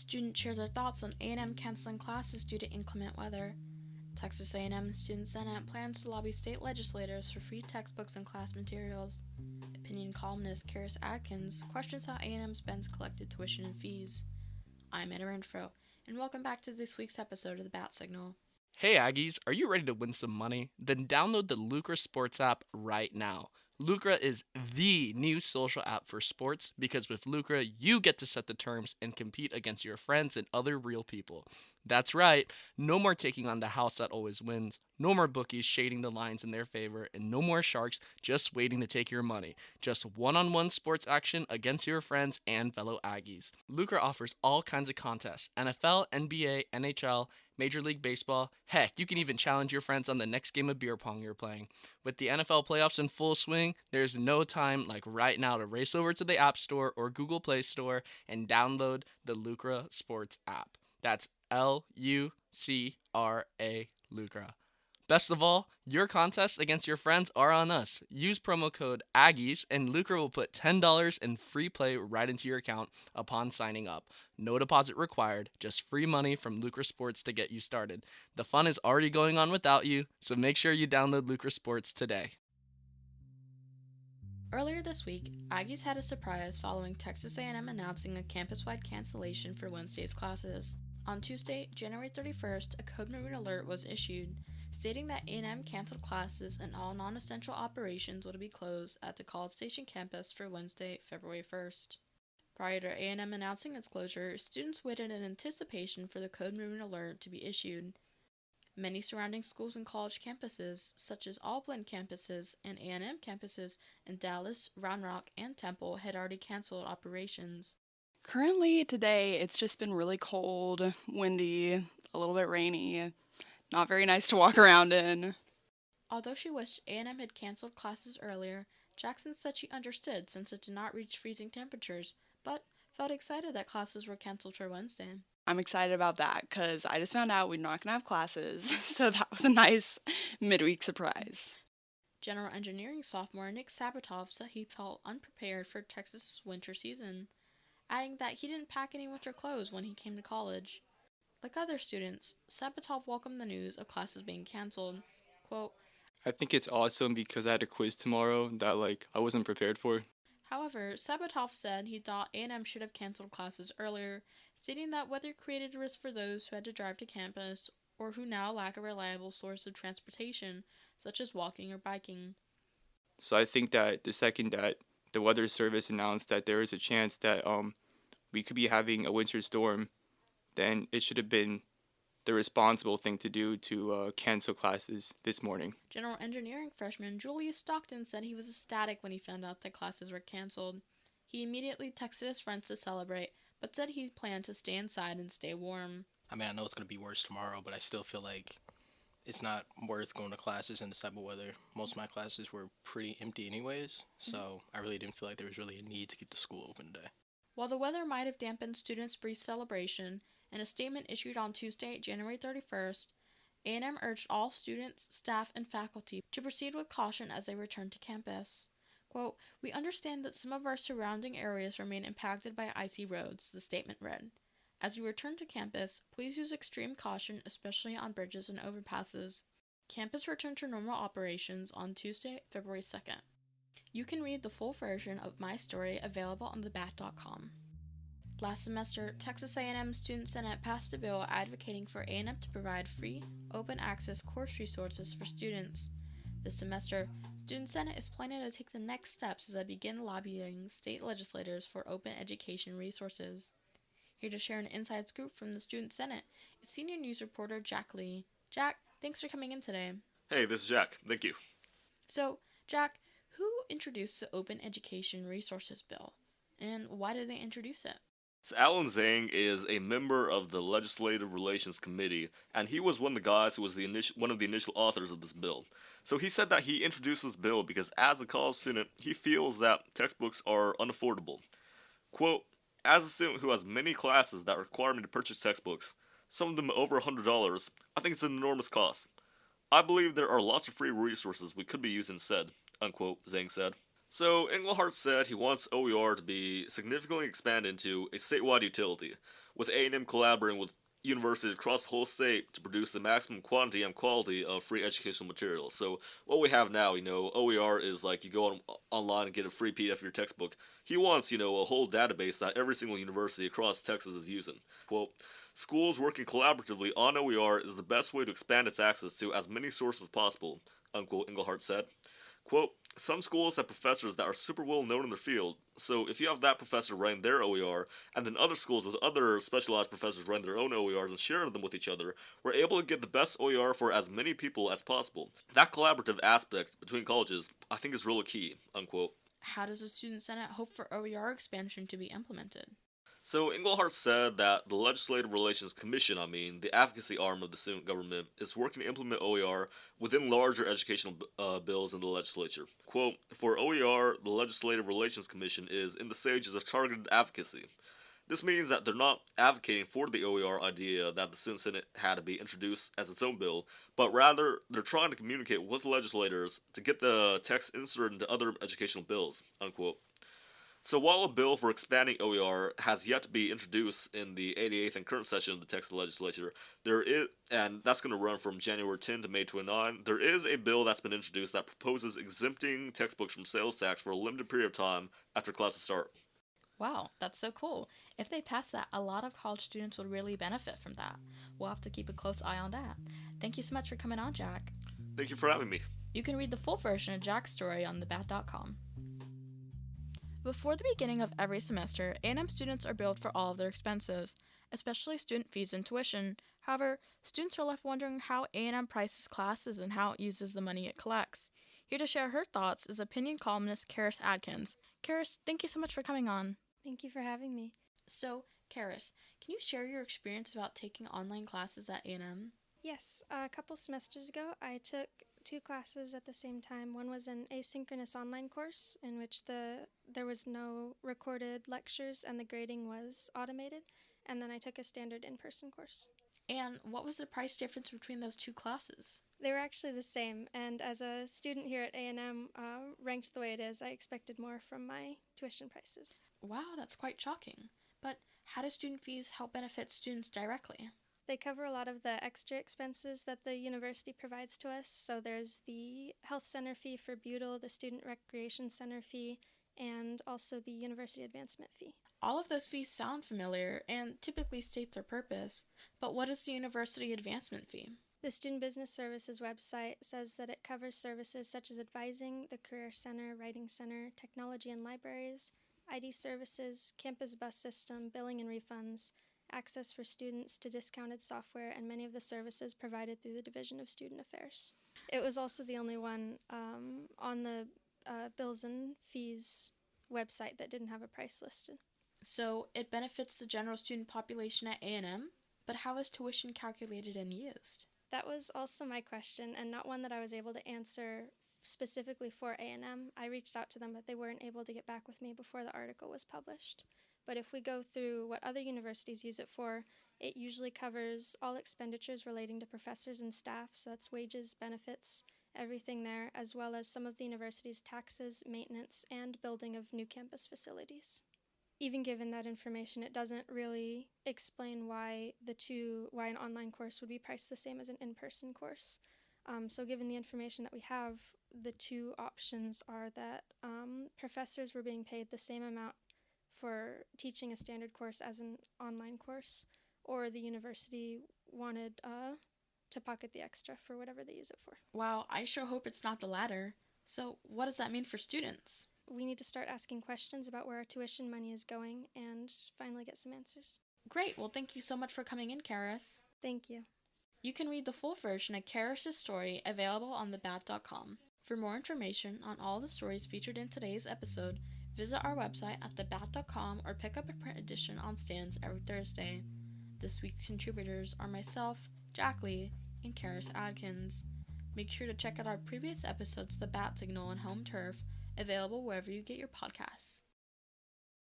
Students share their thoughts on A&M canceling classes due to inclement weather. Texas A&M Student Senate plans to lobby state legislators for free textbooks and class materials. Opinion columnist Charis Adkins questions how A&M spends collected tuition and fees. I'm Ana Renfroe, and welcome back to this week's episode of the Batt Signal. Hey Aggies, are you ready to win some money? Then download the Lucra Sports app right now. Lucra is the new social app for sports because with Lucra, you get to set the terms and compete against your friends and other real people. That's right, no more taking on the house that always wins, no more bookies shading the lines in their favor, and no more sharks just waiting to take your money. Just one-on-one sports action against your friends and fellow Aggies. Lucra offers all kinds of contests: NFL, NBA, NHL, Major League Baseball. Heck, you can even challenge your friends on the next game of beer pong you're playing. With the NFL playoffs in full swing, there's no time like right now to race over to the App Store or Google Play Store and download the Lucra Sports app. That's Lucra, Lucra. Best of all, your contests against your friends are on us. Use promo code AGGIES and Lucra will put $10 in free play right into your account upon signing up. No deposit required, just free money from Lucra Sports to get you started. The fun is already going on without you, so make sure you download Lucra Sports today. Earlier this week, Aggies had a surprise following Texas A&M announcing a campus-wide cancellation for Wednesday's classes. On Tuesday, January 31st, a code maroon alert was issued, stating that A&M canceled classes and all non-essential operations would be closed at the College Station campus for Wednesday, February 1st. Prior to A&M announcing its closure, students waited in anticipation for the code maroon alert to be issued. Many surrounding schools and college campuses, such as all Blinn campuses and A&M campuses in Dallas, Round Rock, and Temple, had already canceled operations. Currently, today, it's just been really cold, windy, a little bit rainy. Not very nice to walk around in. Although she wished A&M had canceled classes earlier, Jackson said she understood since it did not reach freezing temperatures, but felt excited that classes were canceled for Wednesday. I'm excited about that because I just found out we're not going to have classes, so that was a nice midweek surprise. General Engineering sophomore Nick Sabatov said he felt unprepared for Texas' winter season, adding that he didn't pack any winter clothes when he came to college. Like other students, Sabatov welcomed the news of classes being canceled. Quote, I think it's awesome because I had a quiz tomorrow that I wasn't prepared for. However, Sabatov said he thought A&M should have canceled classes earlier, stating that weather created a risk for those who had to drive to campus or who now lack a reliable source of transportation, such as walking or biking. So I think that the second that the weather service announced that there is a chance that we could be having a winter storm, then it should have been the responsible thing to do to cancel classes this morning. General Engineering freshman Julius Stockton said he was ecstatic when he found out that classes were canceled. He immediately texted his friends to celebrate, but said he planned to stay inside and stay warm. I mean, I know it's going to be worse tomorrow, but I still feel like it's not worth going to classes in this type of weather. Most of my classes were pretty empty anyways, so I really didn't feel like there was really a need to keep the school open today. While the weather might have dampened students' brief celebration, in a statement issued on Tuesday, January 31st, A&M urged all students, staff, and faculty to proceed with caution as they return to campus. Quote, "We understand that some of our surrounding areas remain impacted by icy roads," the statement read. "As you return to campus, please use extreme caution, especially on bridges and overpasses." Campus returned to normal operations on Tuesday, February 2nd. You can read the full version of my story available on thebat.com. Last semester, Texas A&M Student Senate passed a bill advocating for A&M to provide free, open-access course resources for students. This semester, Student Senate is planning to take the next steps as they begin lobbying state legislators for open education resources. Here to share an inside scoop from the Student Senate is senior news reporter Jack Lee. Jack, thanks for coming in today. Hey, this is Jack. Thank you. So, Jack, who introduced the Open Education Resources Bill, and why did they introduce it? So Alan Zhang is a member of the Legislative Relations Committee, and he was one of the guys who was one of the initial authors of this bill. So he said that he introduced this bill because as a college student, he feels that textbooks are unaffordable. Quote, "As a student who has many classes that require me to purchase textbooks, some of them over $100, I think it's an enormous cost. I believe there are lots of free resources we could be using instead," unquote, Zhang said. So, Englehart said he wants OER to be significantly expanded into a statewide utility, with A&M collaborating with universities across the whole state to produce the maximum quantity and quality of free educational materials. So, what we have now, OER is like you go online and get a free PDF of your textbook. He wants, a whole database that every single university across Texas is using. Quote, schools working collaboratively on OER is the best way to expand its access to as many sources as possible, unquote, Englehart said. Quote, some schools have professors that are super well known in their field, so if you have that professor writing their OER, and then other schools with other specialized professors writing their own OERs and sharing them with each other, we're able to get the best OER for as many people as possible. That collaborative aspect between colleges, I think, is really key, unquote. How does the Student Senate hope for OER expansion to be implemented? So, Englehart said that the Legislative Relations Commission, the advocacy arm of the student government, is working to implement OER within larger educational bills in the legislature. Quote, for OER, the Legislative Relations Commission is in the stages of targeted advocacy. This means that they're not advocating for the OER idea that the Student Senate had to be introduced as its own bill, but rather they're trying to communicate with legislators to get the text inserted into other educational bills, unquote. So while a bill for expanding OER has yet to be introduced in the 88th and current session of the Texas legislature, and that's going to run from January 10 to May 29, there is a bill that's been introduced that proposes exempting textbooks from sales tax for a limited period of time after classes start. Wow, that's so cool. If they pass that, a lot of college students would really benefit from that. We'll have to keep a close eye on that. Thank you so much for coming on, Jack. Thank you for having me. You can read the full version of Jack's story on thebat.com. Before the beginning of every semester, A&M students are billed for all of their expenses, especially student fees and tuition. However, students are left wondering how A&M prices classes and how it uses the money it collects. Here to share her thoughts is opinion columnist Charis Adkins. Charis, thank you so much for coming on. Thank you for having me. So, Charis, can you share your experience about taking online classes at A&M? Yes, a couple semesters ago, I took 2 classes at the same time. One was an asynchronous online course in which there was no recorded lectures and the grading was automated, and then I took a standard in-person course. And what was the price difference between those 2 classes? They were actually the same, and as a student here at A&M, ranked the way it is, I expected more from my tuition prices. Wow, that's quite shocking. But how do student fees help benefit students directly? They cover a lot of the extra expenses that the university provides to us. So there's the health center fee for Butyl, the student recreation center fee, and also the university advancement fee. All of those fees sound familiar and typically state their purpose, but what is the university advancement fee? The Student Business Services website says that it covers services such as advising, the Career Center, Writing Center, technology and libraries, ID services, campus bus system, billing and refunds, access for students to discounted software, and many of the services provided through the Division of Student Affairs. It was also the only one on the bills and fees website that didn't have a price listed. So it benefits the general student population at A&M, but how is tuition calculated and used? That was also my question, and not one that I was able to answer specifically for A&M. I reached out to them, but they weren't able to get back with me before the article was published. But if we go through what other universities use it for, it usually covers all expenditures relating to professors and staff, so that's wages, benefits, everything there, as well as some of the university's taxes, maintenance, and building of new campus facilities. Even given that information, it doesn't really explain why an online course would be priced the same as an in-person course. So given the information that we have, the 2 options are that professors were being paid the same amount for teaching a standard course as an online course, or the university wanted to pocket the extra for whatever they use it for. Wow, I sure hope it's not the latter. So what does that mean for students? We need to start asking questions about where our tuition money is going and finally get some answers. Great, well thank you so much for coming in, Charis. Thank you. You can read the full version of Charis' story available on thebat.com. For more information on all the stories featured in today's episode, visit our website at thebat.com or pick up a print edition on stands every Thursday. This week's contributors are myself, Jack Lee, and Charis Adkins. Make sure to check out our previous episodes of the Batt Signal and Home Turf, available wherever you get your podcasts.